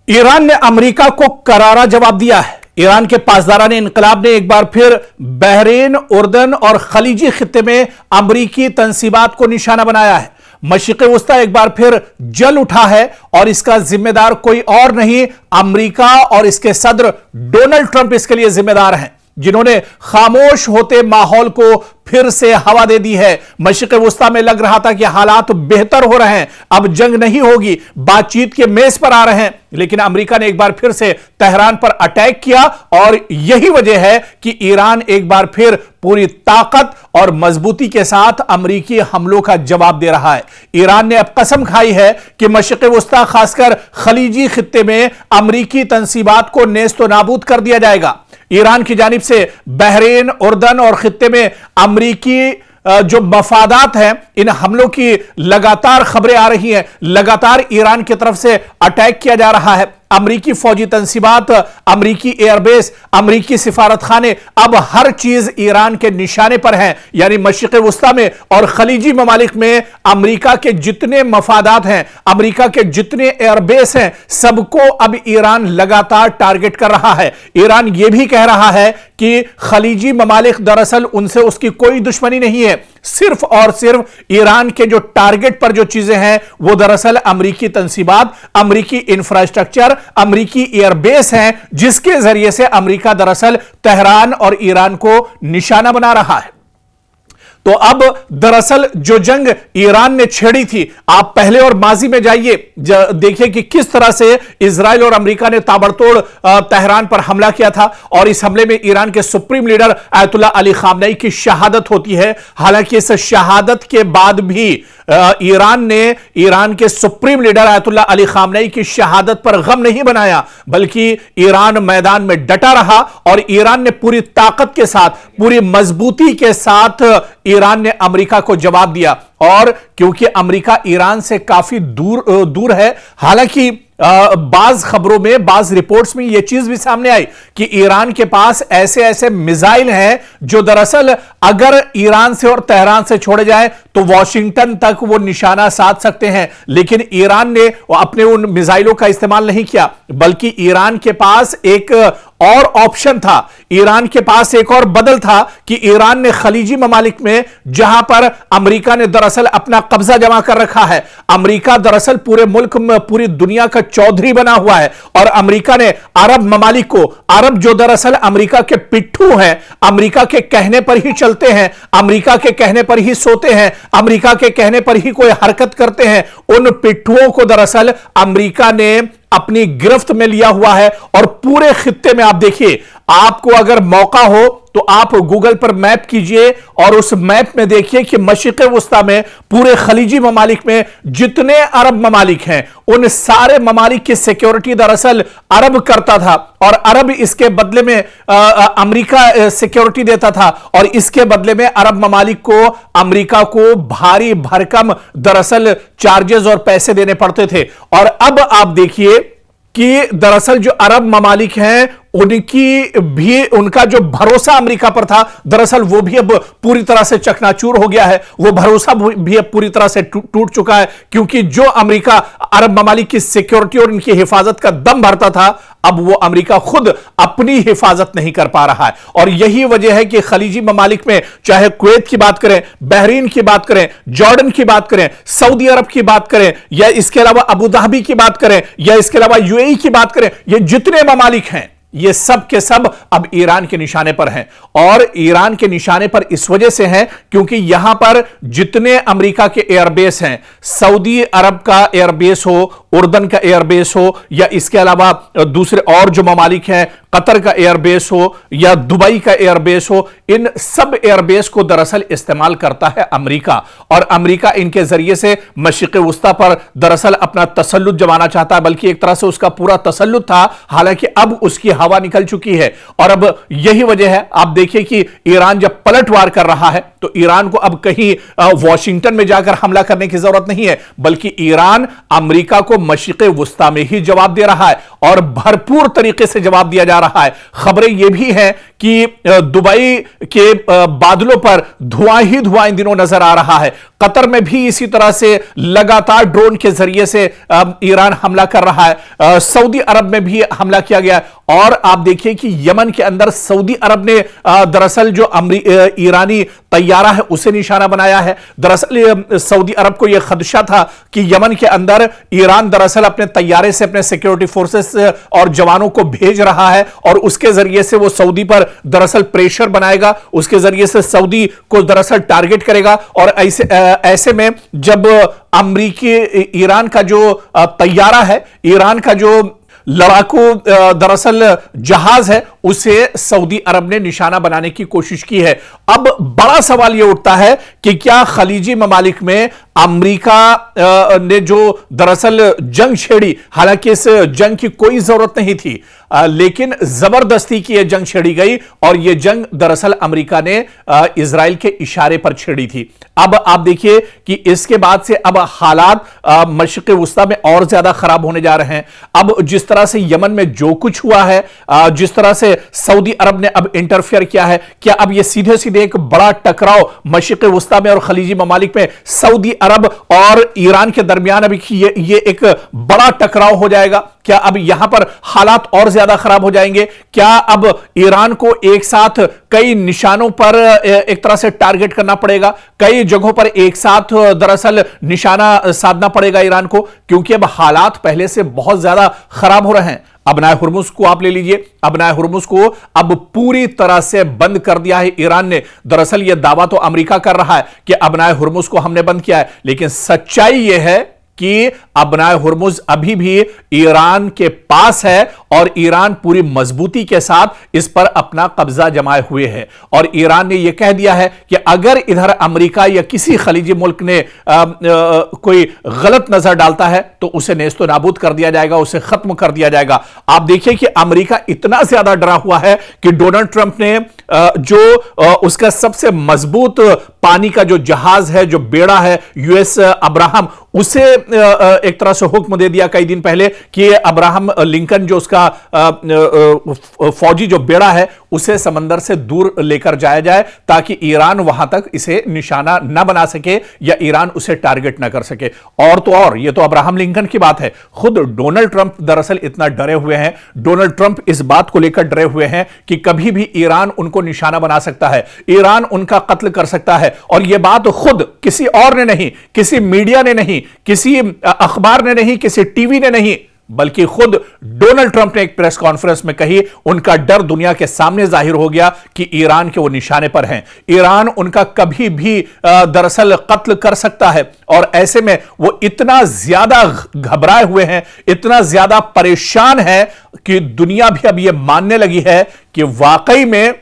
Iran ने America को करारा जवाब दिया है। ईरान के पासदारान इनकलाब ने एक बार फिर बहरीन, उर्दन और खलीजी खित्ते में अमेरिकी तंसीबात को निशाना बनाया है। मशरिक़ वस्ता एक बार फिर जल उठा है और इसका जिम्मेदार कोई और नहीं, अमेरिका और इसके सदर डोनाल्ड ट्रंप इसके लिए जिम्मेदार हैं, जिन्होंने खामोश होते माहौल को फिर से हवा दे दी है। मशरिक़ वस्ता में लग रहा था कि हालात बेहतर हो रहे हैं, अब जंग नहीं होगी, बातचीत के मेज पर आ रहे हैं, लेकिन अमेरिका ने एक बार फिर से तेहरान पर अटैक किया और यही वजह है कि ईरान एक बार फिर पूरी ताकत और मजबूती के साथ अमेरिकी हमलों का जवाब दे रहा है। ईरान ने अब कसम खाई है कि मशरिक़ वस्ता खासकर खलीजी खित्ते में अमेरिकी तंसीबात को नेस्तो नाबूद कर दिया जाएगा। ईरान की जानिब से बहरीन, उर्दन और खित्ते में अमेरिकी जो मफादात हैं, इन हमलों की लगातार खबरें आ रही हैं। लगातार ईरान की तरफ से अटैक किया जा रहा है। अमेरिकी फौजी तंसीबात, अमेरिकी एयरबेस, अमेरिकी सिफारत खाने, अब हर चीज ईरान के निशाने पर है। यानी मशरिक़ वस्ता में और खलीजी ममालिक में अमेरिका के जितने मफादात हैं, अमेरिका के जितने एयरबेस हैं, सबको अब ईरान लगातार टारगेट कर रहा है। ईरान यह भी कह रहा है कि खलीजी ममालिक दरअसल उनसे उसकी कोई दुश्मनी नहीं है, सिर्फ और सिर्फ ईरान के जो टारगेट पर जो चीजें हैं वो दरअसल अमेरिकी तंसीबात, अमेरिकी इंफ्रास्ट्रक्चर, अमेरिकी एयरबेस हैं, जिसके जरिए से अमेरिका दरअसल तेहरान और ईरान को निशाना बना रहा है। तो अब दरअसल जो जंग ईरान ने छेड़ी थी, आप पहले और माजी में जाइए, देखिए कि किस तरह से इजराइल और अमेरिका ने ताबड़तोड़ तेहरान पर हमला किया था और इस हमले में ईरान के supreme leader Ayatollah Ali Khamenei की शहादत होती है। हालांकि इस शहादत के बाद भी ईरान ने ईरान के supreme leader Ayatollah Ali Khamenei की शहादत पर गम नहीं बनाया, बल्कि ईरान मैदान में डटा रहा और ईरान ने पूरी ताकत के साथ, पूरी मजबूती के साथ ईरान ने अमेरिका को जवाब दिया। और क्योंकि अमेरिका ईरान से काफी दूर है, हालांकि बाज खबरों में, बाज रिपोर्ट्स में यह चीज भी सामने आई कि ईरान के पास ऐसे ऐसे मिसाइल हैं जो दरअसल अगर ईरान से और तेहरान से छोड़े जाए तो वॉशिंगटन तक वो निशाना साध सकते हैं। लेकिन ईरान ने अपने उन मिसाइलों का इस्तेमाल नहीं किया, बल्कि ईरान के पास एक और ऑप्शन था, ईरान के पास एक और बदल था कि ईरान ने खलीजी ममालिक में, जहां पर अमेरिका ने दरअसल अपना कब्जा जमा कर रखा है, अमेरिका दरअसल पूरे मुल्क में, पूरी दुनिया का चौधरी बना हुआ है, और अमेरिका ने अरब ममालिक को, अरब जो दरअसल अमेरिका के पिट्ठू हैं, अमेरिका के कहने पर ही चलते हैं, अमेरिका के कहने पर ही सोते हैं, अमेरिका के कहने पर ही कोई हरकत करते हैं, उन पिट्ठुओं को दरअसल अमेरिका ने अपनी गिरफ्त में लिया हुआ है। और पूरे खित्ते में आप देखिए, आपको अगर मौका हो तो आप गूगल पर मैप कीजिए और उस मैप में देखिए कि मशरिक़ वस्ता में, पूरे खलीजी ममालिक में जितने अरब ममालिक हैं, उन सारे ममालिक की सिक्योरिटी दरअसल अरब करता था और अरब इसके बदले में अमेरिका सिक्योरिटी देता था, और इसके बदले में अरब ममालिक को अमेरिका को भारी भरकम दरअसल चार्जेस और पैसे देने पड़ते थे। और अब आप देखिए कि दरअसल जो अरब ममालिक हैं, उनकी भी, उनका जो भरोसा अमेरिका पर था, दरअसल वो भी अब पूरी तरह से चकनाचूर हो गया है। वो भरोसा भी अब पूरी तरह से टूट चुका है, क्योंकि जो अमेरिका अरब ममालिक की सिक्योरिटी और उनकी हिफाजत का दम भरता था, अब वो अमेरिका खुद अपनी हिफाजत नहीं कर पा रहा है। और यही वजह है कि खलीजी ममालिक में, चाहे कुवैत की बात करें, बहरीन की बात करें, जॉर्डन की बात करें, सऊदी अरब की बात करें, या इसके अलावा अबू धाबी की बात करें, या इसके अलावा यूएई की बात करें, ये जितने ममालिक हैं, ये सब के सब अब ईरान के निशाने पर हैं। और ईरान के निशाने पर इस वजह से हैं क्योंकि यहां पर जितने अमेरिका के एयरबेस हैं, सऊदी अरब का एयरबेस हो, उर्दन का एयरबेस हो, या इसके अलावा दूसरे और जो ममालिक हैं, कतर का एयरबेस हो या दुबई का एयरबेस हो, इन सब एयरबेस को दरअसल इस्तेमाल करता है अमेरिका। और अमेरिका इनके जरिए से मशरिक़ वस्ता पर दरअसल अपना तसल्लुत जमाना चाहता है, बल्कि एक तरह से उसका पूरा तसल्लुत था। हालांकि अब उसकी हवा निकल चुकी है और अब यही वजह है, आप देखिए कि ईरान जब पलटवार कर रहा है तो ईरान को अब कहीं वॉशिंगटन में जाकर हमला करने की जरूरत नहीं है, बल्कि ईरान अमेरिका को मशरिक़ वस्ता में ही जवाब दे रहा है और भरपूर तरीके से जवाब दिया जा रहा है। खबरें यह भी हैं कि दुबई के बादलों पर धुआं ही धुआं इन दिनों नजर आ रहा है। कतर में भी इसी तरह से लगातार ड्रोन के जरिए से ईरान हमला कर रहा है। सऊदी अरब में भी हमला किया गया है। और आप देखिए कि यमन के अंदर सऊदी अरब ने दरअसल जो ईरानी तैयारा है उसे निशाना बनाया है। दरअसल सऊदी अरब को यह खदशा था कि यमन के अंदर ईरान दरअसल अपने तैयारे से अपने सिक्योरिटी फोर्सेस और जवानों को भेज रहा है और उसके जरिए से वो सऊदी पर दरअसल प्रेशर बनाएगा, उसके जरिए से सऊदी को दरअसल टारगेट करेगा। और ऐसे में जब अमेरिकी ईरान का जो तैयारा है, ईरान का जो लड़ाकू दरअसल जहाज है, उसे सऊदी अरब ने निशाना बनाने की कोशिश की है। अब बड़ा सवाल यह उठता है कि क्या खलीजी ममालिक में अमेरिका ने जो दरअसल जंग छेड़ी, हालांकि इस जंग की कोई जरूरत नहीं थी, लेकिन जबरदस्ती की यह जंग छेड़ी गई और यह जंग दरअसल अमेरिका ने इजराइल के इशारे पर छेड़ी थी। अब आप देखिए कि इसके बाद से अब हालात मशरिक़ वुस्ता में और ज्यादा खराब होने जा रहे हैं। अब जिस तरह से यमन में जो कुछ हुआ है, जिस तरह से सऊदी अरब ने अब इंटरफेयर किया है, क्या अब यह सीधे सीधे एक बड़ा टकराव मशरिक़ वुस्ता में और खलीजी ममालिक में सऊदी अरब और ईरान के दरमियान अभी ये एक बड़ा टकराव हो जाएगा? क्या अब यहां पर हालात और ज्यादा खराब हो जाएंगे? क्या अब ईरान को एक साथ कई निशानों पर एक तरह से टारगेट करना पड़ेगा, कई जगहों पर एक साथ दरअसल निशाना साधना पड़ेगा ईरान को? क्योंकि अब हालात पहले से बहुत ज्यादा खराब हो रहे हैं। अबनाए हुर्मुज को आप ले लीजिए, अबनाए हुर्मुज को अब पूरी तरह से बंद कर दिया है ईरान ने। दरअसल यह दावा तो अमेरिका कर रहा है कि अबनाए हुर्मुज को हमने बंद किया है, लेकिन सच्चाई यह है कि अबनाए हुर्मुज अभी भी ईरान के पास है और ईरान पूरी मजबूती के साथ इस पर अपना कब्जा जमाए हुए है। और ईरान ने यह कह दिया है कि अगर इधर अमेरिका या किसी खलीजी मुल्क ने कोई गलत नजर डालता है तो उसे नेस्तो नाबूद कर दिया जाएगा, उसे खत्म कर दिया जाएगा। आप देखिए कि अमेरिका इतना ज्यादा डरा हुआ है कि डोनाल्ड ट्रंप ने जो उसका सबसे मजबूत पानी का जो जहाज है, जो बेड़ा है यूएस अब्राहम, उसे एक तरह से हुक्म दे दिया कई दिन पहले कि अब्राहम लिंकन जो उसका फौजी जो बेड़ा है उसे समंदर से दूर लेकर जाया जाए ताकि ईरान वहां तक इसे निशाना न बना सके या ईरान उसे टारगेट न कर सके। और तो और, यह तो अब्राहम लिंकन की बात है। खुद डोनाल्ड ट्रंप दरअसल इतना डरे हुए हैं, डोनाल्ड ट्रंप इस बात को लेकर डरे हुए हैं कि कभी भी ईरान उनको निशाना बना सकता है, ईरान उनका कत्ल कर सकता है। और यह बात खुद किसी और ने नहीं, किसी मीडिया ने नहीं, किसी अखबार ने नहीं, किसी टीवी ने नहीं, बल्कि खुद डोनाल्ड ट्रंप ने एक प्रेस कॉन्फ्रेंस में कही। उनका डर दुनिया के सामने जाहिर हो गया कि ईरान के वो निशाने पर हैं, ईरान उनका कभी भी दरअसल कत्ल कर सकता है। और ऐसे में वो इतना ज्यादा घबराए हुए हैं, इतना ज्यादा परेशान है कि दुनिया भी अब यह मानने लगी है कि वाकई में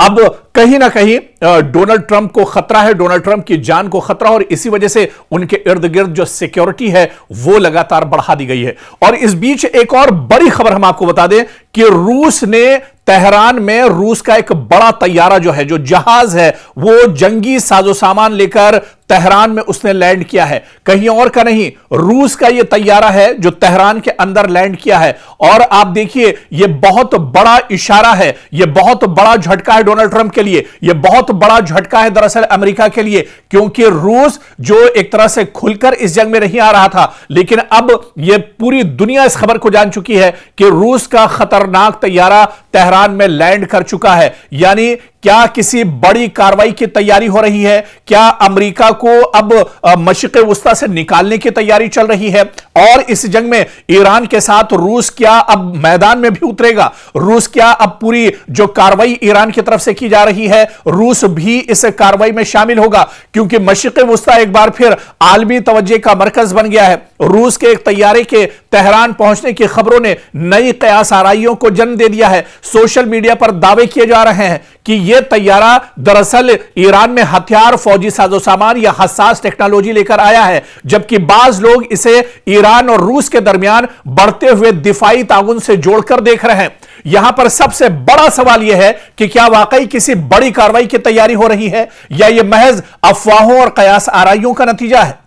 अब कहीं ना कहीं डोनाल्ड ट्रंप को खतरा है, डोनाल्ड ट्रंप की जान को खतरा, और इसी वजह से उनके इर्द गिर्द जो सिक्योरिटी है वो लगातार बढ़ा दी गई है। और इस बीच एक और बड़ी खबर हम आपको बता दें कि रूस ने तेहरान में रूस का एक बड़ा तैयारा जो है, जो जहाज है, वो जंगी साजो सामान लेकर तेहरान में उसने लैंड किया है। कहीं और का नहीं, रूस का यह तैयारा है जो तेहरान के अंदर लैंड किया है। और आप देखिए, यह बहुत बड़ा इशारा है, यह बहुत बड़ा झटका है डोनाल्ड ट्रंप के लिए, यह बहुत बड़ा झटका है दरअसल अमेरिका के लिए, क्योंकि रूस जो एक तरह से खुलकर इस जंग में नहीं आ रहा था, लेकिन अब यह पूरी दुनिया इस खबर को जान चुकी है कि रूस का खतरनाक तैयारा तेहरान में लैंड कर चुका है। यानी क्या किसी बड़ी कार्रवाई की तैयारी हो रही है? क्या अमेरिका को अब मशरिक़ वुस्ता से निकालने की तैयारी चल रही है? और इस जंग में ईरान के साथ रूस क्या अब मैदान में भी उतरेगा? रूस क्या अब पूरी जो कार्रवाई ईरान की तरफ से की जा रही है, रूस भी इस कार्रवाई में शामिल होगा? क्योंकि मशरिक़ वुस्ता एक बार फिर आलमी तवज्जो का मरकज बन गया है। रूस के एक तैयारे के तेहरान पहुंचने की खबरों ने नई कयास आराइयों को जन्म दे दिया है। सोशल मीडिया पर दावे किए जा रहे हैं कि यह तैयारा दरअसल ईरान में हथियार, फौजी साजो सामान या हसास टेक्नोलॉजी लेकर आया है, जबकि बाज लोग इसे ईरान और रूस के दरमियान बढ़ते हुए दिफाई ताउन से जोड़कर देख रहे हैं। यहां पर सबसे बड़ा सवाल यह है कि क्या वाकई किसी बड़ी कार्रवाई की तैयारी हो रही है या यह महज अफवाहों और कयास आराइयों का नतीजा है?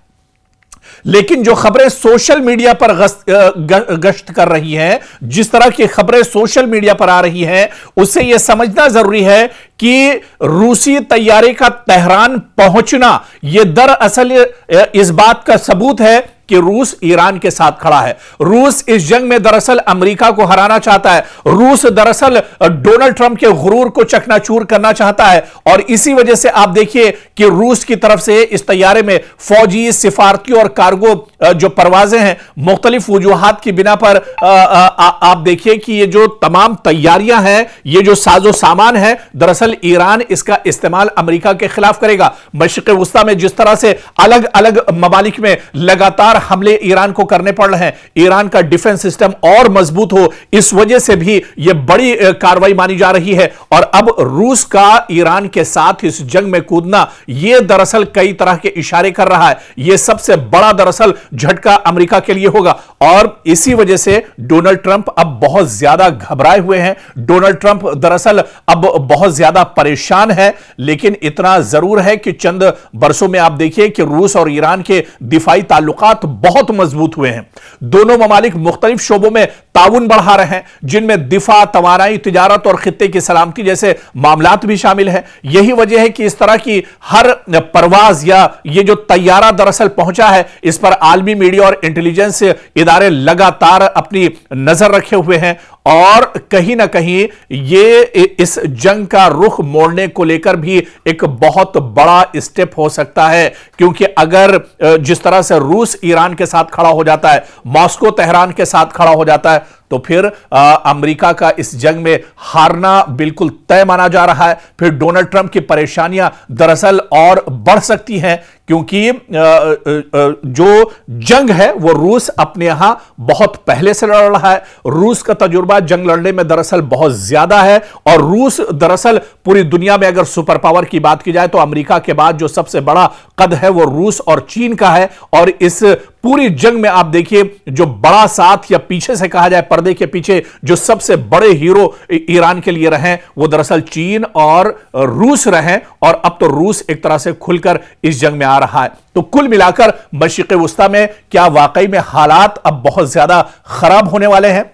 लेकिन जो खबरें सोशल मीडिया पर गश्त कर रही हैं, जिस तरह की खबरें सोशल मीडिया पर आ रही हैं, उससे यह समझना जरूरी है कि रूसी तैयारे का तेहरान पहुंचना यह दरअसल इस बात का सबूत है कि रूस ईरान के साथ खड़ा है। रूस इस जंग में दरअसल अमेरिका को हराना चाहता है। रूस दरअसल डोनाल्ड ट्रंप के गुरूर को चकनाचूर करना चाहता है, और इसी वजह से आप देखिए कि रूस की तरफ से इस तैयारे में फौजी, सिफारती और कार्गो जो परवाजें हैं, मुख्तलिफ वजूहात की बिना पर आप देखिए कि ये जो तमाम तैयारियां हैं, ये जो साजो सामान है, दरअसल ईरान इसका इस्तेमाल अमेरिका के खिलाफ करेगा। मशरिक़ वुस्ता में जिस तरह से अलग अलग ममालिक में लगातार हमले ईरान को करने पड़ रहे हैं, ईरान का डिफेंस सिस्टम और मजबूत हो, इस वजह से भी यह बड़ी कार्रवाई मानी जा रही है। और अब रूस का ईरान के साथ इस जंग में कूदना, यह दरअसल कई तरह के इशारे कर रहा है। यह सबसे बड़ा दरअसल झटका अमेरिका के लिए होगा, और इसी वजह से डोनाल्ड ट्रंप अब बहुत ज्यादा घबराए हुए हैं। डोनाल्ड ट्रंप दरअसल अब बहुत ज्यादा परेशान है, लेकिन इतना जरूर है कि चंद बरसों में आप देखिए कि रूस और ईरान के दिफाई ताल्लुकात बहुत मजबूत हुए हैं। दोनों ममालिक मुख्तलिफ शोबों में ताउन बढ़ा रहे हैं, जिनमें दिफा, तवानाई, तिजारत और खित्ते की सलामती जैसे मामलात भी शामिल हैं। यही वजह है कि इस तरह की हर परवाज या ये जो तैयारा दरअसल पहुंचा है, इस पर आलमी मीडिया और इंटेलिजेंस इदारे लगातार अपनी नजर रखे हुए हैं, और कहीं ना कहीं ये इस जंग का रुख मोड़ने को लेकर भी एक बहुत बड़ा स्टेप हो सकता है। क्योंकि अगर जिस तरह से रूस ईरान के साथ खड़ा हो जाता है, मॉस्को तेहरान के साथ खड़ा हो जाता है, तो फिर अमेरिका का इस जंग में हारना बिल्कुल तय माना जा रहा है। फिर डोनाल्ड ट्रंप की परेशानियां दरअसल और बढ़ सकती हैं, क्योंकि जो जंग है वो रूस अपने यहां बहुत पहले से लड़ रहा है। रूस का तजुर्बा जंग लड़ने में दरअसल बहुत ज्यादा है, और रूस दरअसल पूरी दुनिया में अगर सुपर पावर की बात की जाए तो अमेरिका के बाद जो सबसे बड़ा कद है वो रूस और चीन का है। और इस पूरी जंग में आप देखिए जो बड़ा साथ, या पीछे से कहा जाए पर्दे के पीछे जो सबसे बड़े हीरो ईरान के लिए रहे, वो दरअसल चीन और रूस रहे, और अब तो रूस एक तरह से खुलकर इस जंग में आ रहा है। तो कुल मिलाकर मशरिक़ वुस्ता में क्या वाकई में हालात अब बहुत ज्यादा खराब होने वाले हैं,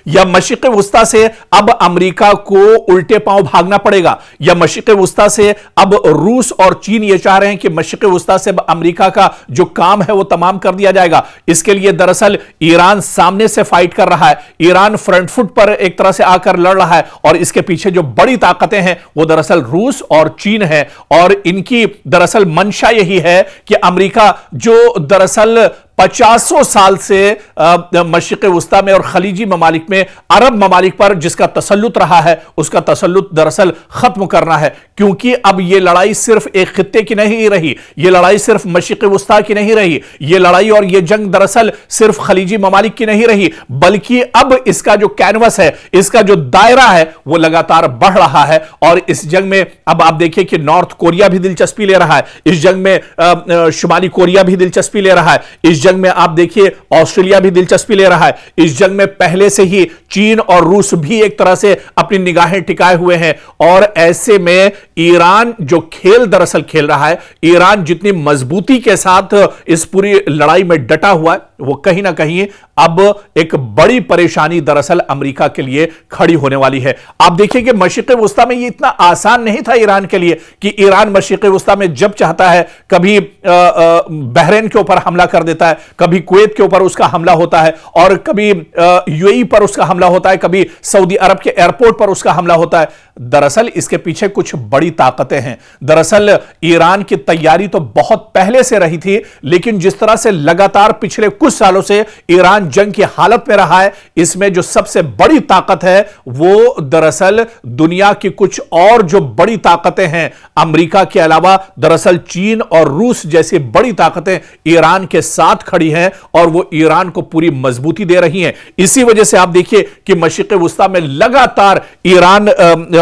या मशरिक़ वुस्ता से अब अमेरिका को उल्टे पांव भागना पड़ेगा, या मशरिक़ वुस्ता से अब रूस और चीन ये चाह रहे हैं कि मशरिक़ वुस्ता से अमेरिका का जो काम है वो तमाम कर दिया जाएगा। इसके लिए दरअसल ईरान सामने से फाइट कर रहा है, ईरान फ्रंट फुट पर एक तरह से आकर लड़ रहा है, और इसके पीछे जो बड़ी ताकतें हैं वो दरअसल रूस और चीन है। और इनकी दरअसल मंशा यही है कि अमेरिका जो दरअसल 50 साल से मशरिक़ वुस्ता में और खलीजी ममालिक में, अरब ममालिक पर जिसका तसल्लुत रहा है, उसका तसल्लुत दरअसल खत्म करना है। क्योंकि अब यह लड़ाई सिर्फ एक खित्ते की नहीं रही, यह लड़ाई सिर्फ मशरिक़ वुस्ता की नहीं रही, यह लड़ाई और यह जंग दरअसल सिर्फ खलीजी ममालिक की नहीं रही, बल्कि अब इसका जो कैनवस है, इसका जो दायरा है वो लगातार बढ़ रहा है। और इस जंग में अब आप देखिए कि नॉर्थ कोरिया भी दिलचस्पी ले रहा है, इस जंग में शुमाली कोरिया भी दिलचस्पी ले रहा है, इस जंग में आप देखिए ऑस्ट्रेलिया भी दिलचस्पी ले रहा है, इस जंग में पहले से ही चीन और रूस भी एक तरह से अपनी निगाहें टिकाए हुए हैं। और ऐसे में ईरान जो खेल दरअसल खेल रहा है, ईरान जितनी मजबूती के साथ इस पूरी लड़ाई में डटा हुआ है, वो कहीं ना कहीं अब एक बड़ी परेशानी दरअसल अमेरिका के लिए खड़ी होने वाली है। आप देखिए कि मशरिक़ वुस्ता में ये इतना आसान नहीं था ईरान के लिए कि ईरान मशरिक़ वुस्ता में जब चाहता है कभी बहरीन के ऊपर हमला कर देता है, कभी कुवैत के ऊपर उसका हमला होता है, और कभी यूएई पर उसका हमला होता है, कभी सऊदी अरब के एयरपोर्ट पर उसका हमला होता है। दरअसल इसके पीछे कुछ बड़ी ताकतें हैं। दरअसल ईरान की तैयारी तो बहुत पहले से रही थी, लेकिन जिस तरह से लगातार पिछले कुछ सालों से ईरान जंग की हालत में रहा है, इसमें जो सबसे बड़ी ताकत है वो दरअसल दुनिया की कुछ और जो बड़ी ताकतें हैं अमेरिका के अलावा, दरअसल चीन और रूस जैसी बड़ी ताकतें ईरान के साथ खड़ी हैं, और वो ईरान को पूरी मजबूती दे रही हैं। इसी वजह से आप देखिए कि मशरिक़ वुस्ता में लगातार ईरान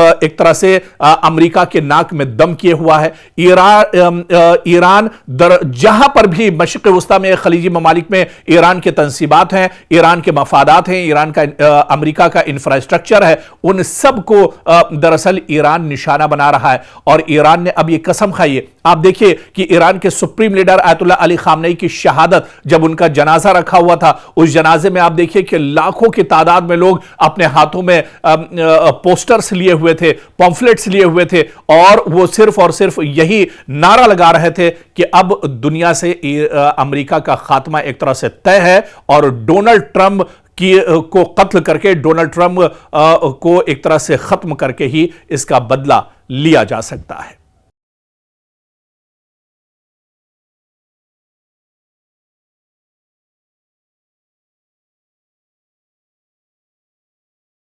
एक तरह से अमेरिका के नाक में दम किए हुआ है। ईरान जहां पर भी मशरिक़ वुस्ता में, खलीजी ममालिक में ईरान के तंसीबात हैं, ईरान के मफादात हैं, ईरान का अमेरिका का इंफ्रास्ट्रक्चर है, उन सब को दरअसल ईरान निशाना बना रहा है। और ईरान ने अब यह कसम खाई है, आप देखिए कि ईरान के supreme leader Ayatollah Ali Khamenei की शहादत, जब उनका जनाजा रखा हुआ था, उस जनाजे में आप देखिए कि लाखों की तादाद में लोग अपने हाथों में पोस्टर्स लिए हुए थे, पॉम्फलेट्स लिए हुए थे, और वो सिर्फ और सिर्फ यही नारा लगा रहे थे कि अब दुनिया से अमेरिका का खात्मा एक तरह से तय है और डोनाल्ड ट्रंप को कत्ल करके, डोनाल्ड ट्रंप को एक तरह से खत्म करके ही इसका बदला लिया जा सकता है।